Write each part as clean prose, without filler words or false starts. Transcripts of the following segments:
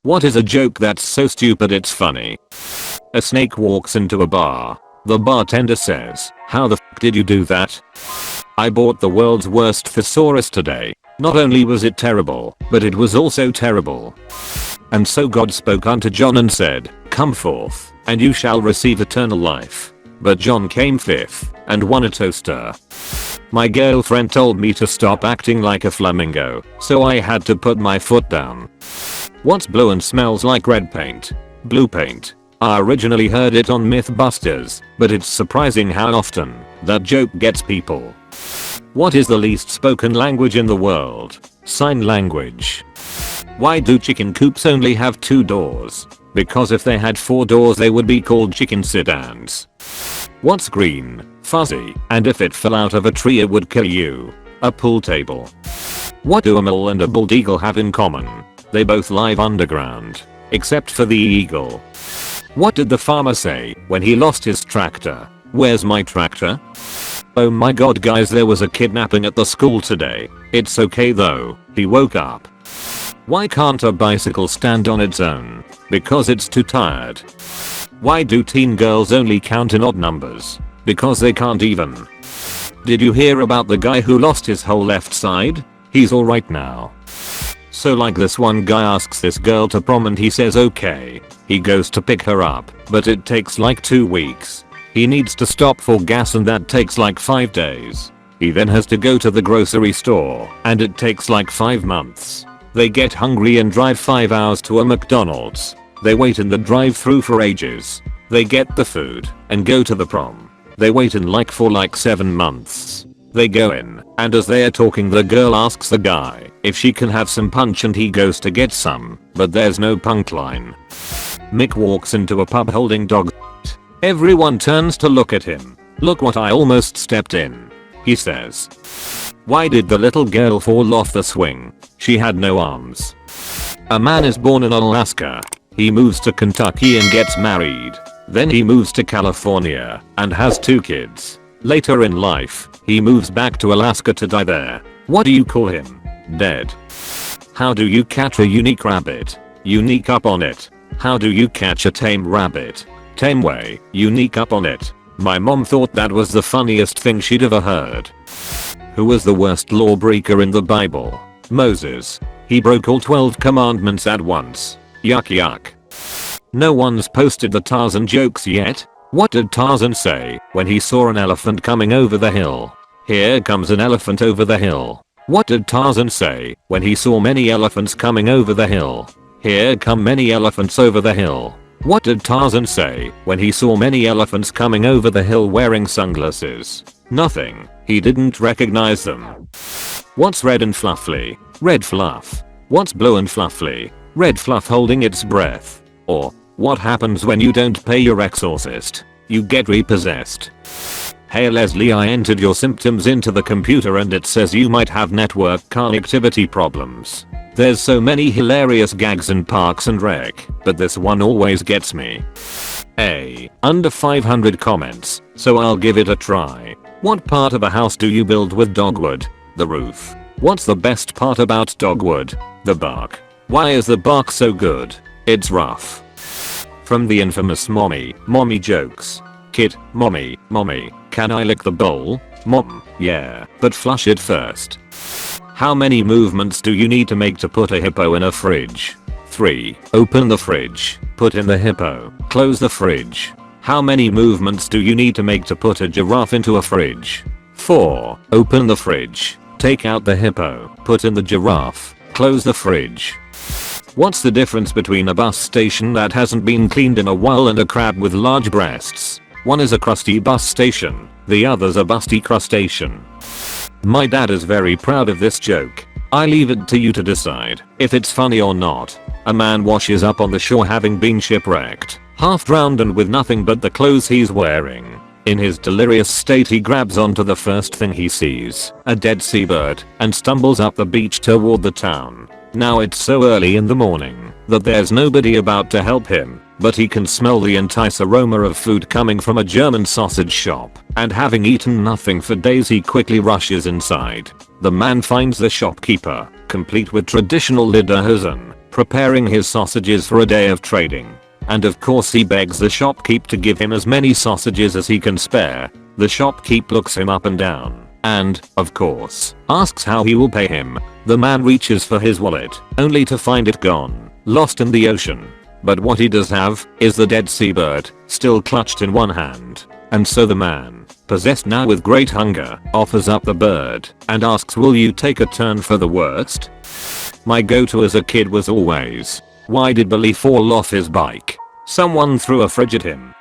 What is a joke that's so stupid it's funny? A snake walks into a bar. The bartender says, "How the f did you do that?" "I bought the world's worst thesaurus today. Not only was it terrible, but it was also terrible. And so God spoke unto John and said, Come forth, and you shall receive eternal life. But John came fifth, and won a toaster. My girlfriend told me to stop acting like a flamingo, so I had to put my foot down. What's blue and smells like red paint? Blue paint. I originally heard it on Mythbusters, but it's surprising how often that joke gets people. What is the least spoken language in the world? Sign language. Why do chicken coops only have 2 doors? Because if they had 4 doors they would be called chicken sit-downs. What's green, fuzzy, and if it fell out of a tree it would kill you? A pool table. What do a mole and a bald eagle have in common? They both live underground. Except for the eagle. What did the farmer say when he lost his tractor? Where's my tractor? Oh my god guys, there was a kidnapping at the school today. It's okay though, he woke up. Why can't a bicycle stand on its own? Because it's too tired. Why do teen girls only count in odd numbers? Because they can't even. Did you hear about the guy who lost his whole left side? He's alright now. So like this one guy asks this girl to prom and he says okay. He goes to pick her up, but it takes like 2 weeks. He needs to stop for gas and that takes like 5 days. He then has to go to the grocery store and it takes like 5 months. They get hungry and drive 5 hours to a McDonald's. They wait in the drive-thru for ages. They get the food and go to the prom. They wait in like for like 7 months. They go in, and as they are talking the girl asks the guy if she can have some punch and he goes to get some, but there's no punch line. Mick walks into a pub holding dog shit. Everyone turns to look at him. Look what I almost stepped in. He says. Why did the little girl fall off the swing? She had no arms. A man is born in Alaska. He moves to Kentucky and gets married. Then he moves to California and has 2 kids. Later in life, he moves back to Alaska to die there. What do you call him? Dead. How do you catch a unique rabbit? Unique up on it. How do you catch a tame rabbit? Tame way, unique up on it. My mom thought that was the funniest thing she'd ever heard. Who was the worst lawbreaker in the Bible? Moses. He broke all 12 commandments at once. Yuck yuck. No one's posted the Tarzan jokes yet. What did Tarzan say when he saw an elephant coming over the hill? Here comes an elephant over the hill. What did Tarzan say when he saw many elephants coming over the hill? Here come many elephants over the hill. What did Tarzan say when he saw many elephants coming over the hill wearing sunglasses? Nothing. He didn't recognize them. What's red and fluffy? Red fluff. What's blue and fluffy? Red fluff holding its breath. Or, what happens when you don't pay your exorcist? You get repossessed. Hey Leslie, I entered your symptoms into the computer and it says you might have network connectivity problems. There's so many hilarious gags in Parks and Rec, but this one always gets me. Under 500 comments, so I'll give it a try. What part of a house do you build with dogwood? The roof. What's the best part about dogwood? The bark. Why is the bark so good? It's rough. From the infamous mommy jokes. Kid, mommy, can I lick the bowl? Mom, yeah, but flush it first. How many movements do you need to make to put a hippo in a fridge? 3. Open the fridge, put in the hippo, close the fridge. How many movements do you need to make to put a giraffe into a fridge? 4. Open the fridge, take out the hippo, put in the giraffe, close the fridge. What's the difference between a bus station that hasn't been cleaned in a while and a crab with large breasts? One is a crusty bus station, the other's a busty crustacean. My dad is very proud of this joke. I leave it to you to decide if it's funny or not. A man washes up on the shore having been shipwrecked, half drowned and with nothing but the clothes he's wearing. In his delirious state he grabs onto the first thing he sees, a dead seabird, and stumbles up the beach toward the town. Now it's so early in the morning that there's nobody about to help him, but he can smell the intense aroma of food coming from a German sausage shop, and having eaten nothing for days he quickly rushes inside. The man finds the shopkeeper, complete with traditional Lederhosen, preparing his sausages for a day of trading. And of course he begs the shopkeep to give him as many sausages as he can spare. The shopkeep looks him up and down and, of course, asks how he will pay him. The man reaches for his wallet, only to find it gone, lost in the ocean. But what he does have is the dead seabird, still clutched in one hand. And so the man, possessed now with great hunger, offers up the bird and asks, will you take a turn for the worst? My go-to as a kid was always, why did Billy fall off his bike? Someone threw a fridge at him.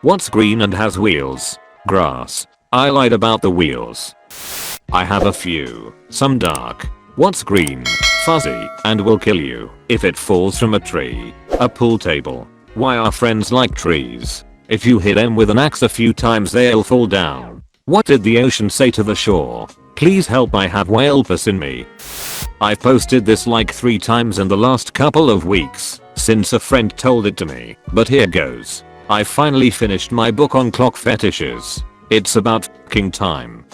What's green and has wheels? Grass. I lied about the wheels. I have a few. Some dark. What's green? Fuzzy, and will kill you if it falls from a tree. A pool table. Why are friends like trees? If you hit them with an axe a few times they'll fall down. What did the ocean say to the shore? Please help, I have whale piss in me. I've posted this like 3 times in the last couple of weeks since a friend told it to me, but here goes. I finally finished my book on clock fetishes. It's about f***ing time.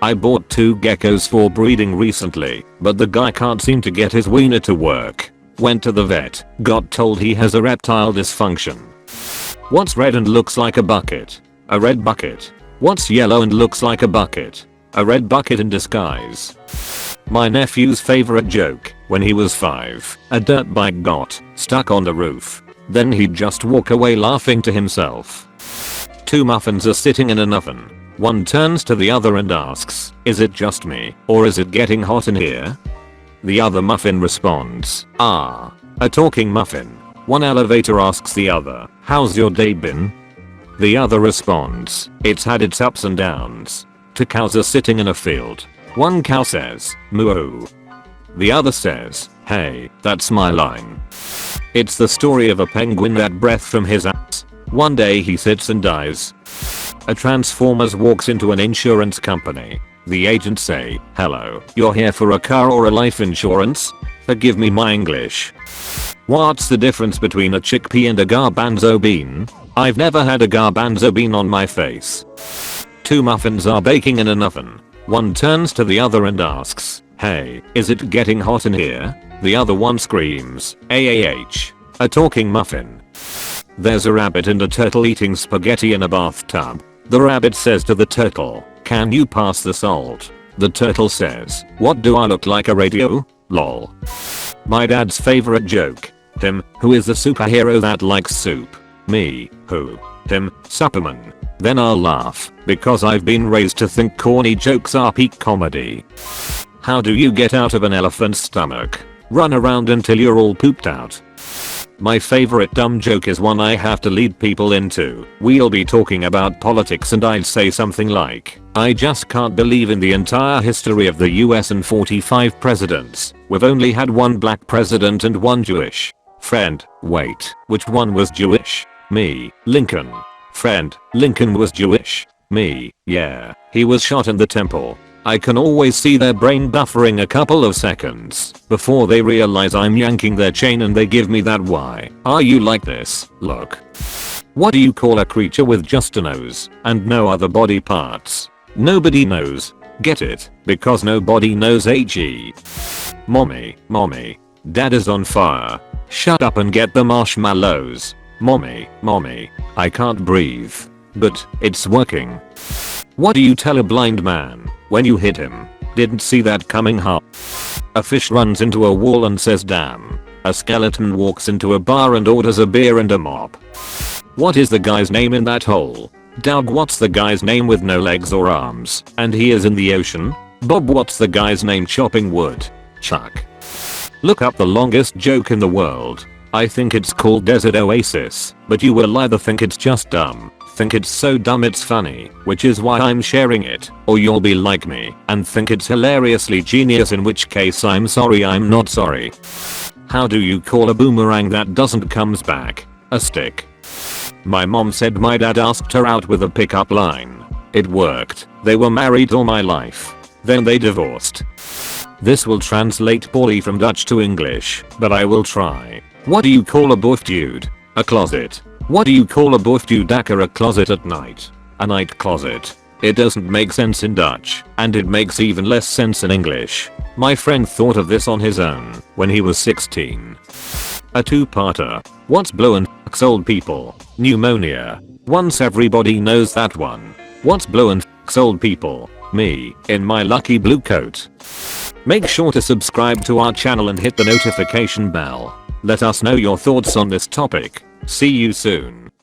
I bought 2 geckos for breeding recently, but the guy can't seem to get his wiener to work. Went to the vet, got told he has erectile dysfunction. What's red and looks like a bucket? A red bucket. What's yellow and looks like a bucket? A red bucket in disguise. My nephew's favorite joke, when he was 5, a dirt bike got stuck on the roof. Then he'd just walk away laughing to himself. 2 muffins are sitting in an oven. One turns to the other and asks, is it just me, or is it getting hot in here? The other muffin responds, a talking muffin. One elevator asks the other, how's your day been? The other responds, it's had its ups and downs. 2 cows are sitting in a field. One cow says, moo. The other says, hey, that's my line. It's the story of a penguin that breath from his ass. One day he sits and dies. A Transformers walks into an insurance company. The agents say, hello, you're here for a car or a life insurance? Forgive me my English. What's the difference between a chickpea and a garbanzo bean? I've never had a garbanzo bean on my face. 2 muffins are baking in an oven. One turns to the other and asks, hey, is it getting hot in here? The other one screams, AAH. A talking muffin. There's a rabbit and a turtle eating spaghetti in a bathtub. The rabbit says to the turtle, can you pass the salt? The turtle says, what do I look like, a radio? Lol. My dad's favorite joke. Him, who is the superhero that likes soup? Me, who? Him, Superman. Then I'll laugh, because I've been raised to think corny jokes are peak comedy. How do you get out of an elephant's stomach? Run around until you're all pooped out. My favorite dumb joke is one I have to lead people into. We'll be talking about politics and I'd say something like, I just can't believe in the entire history of the US and 45 presidents, we've only had 1 black president and 1 Jewish. Friend, wait, which one was Jewish? Me, Lincoln. Friend, Lincoln was Jewish. Me, yeah, he was shot in the temple. I can always see their brain buffering a couple of seconds before they realize I'm yanking their chain and they give me that why are you like this look. What do you call a creature with just a nose and no other body parts? Nobody knows. Get it? Because nobody knows HE. Mommy, dad is on fire. Shut up and get the marshmallows. Mommy, I can't breathe. But it's working. What do you tell a blind man when you hit him? Didn't see that coming, huh? A fish runs into a wall and says damn. A skeleton walks into a bar and orders a beer and a mop. What is the guy's name in that hole? Doug. What's the guy's name with no legs or arms and he is in the ocean? Bob. What's the guy's name chopping wood? Chuck. Look up the longest joke in the world. I think it's called Desert Oasis, but you will either think it's just dumb, think it's so dumb it's funny, which is why I'm sharing it, or you'll be like me and think it's hilariously genius, in which case I'm sorry I'm not sorry. How do you call a boomerang that doesn't comes back? A stick. My mom said my dad asked her out with a pickup line. It worked. They were married all my life. Then they divorced. This will translate poorly from Dutch to English, but I will try. What do you call a boof dude? A closet. What do you call a boof dude? A closet at night. A night closet. It doesn't make sense in Dutch, and it makes even less sense in English. My friend thought of this on his own when he was 16. A two-parter. What's blowin' fucks old people? Pneumonia. Once everybody knows that one. What's blowin' fucks old people? Me, in my lucky blue coat. Make sure to subscribe to our channel and hit the notification bell. Let us know your thoughts on this topic. See you soon.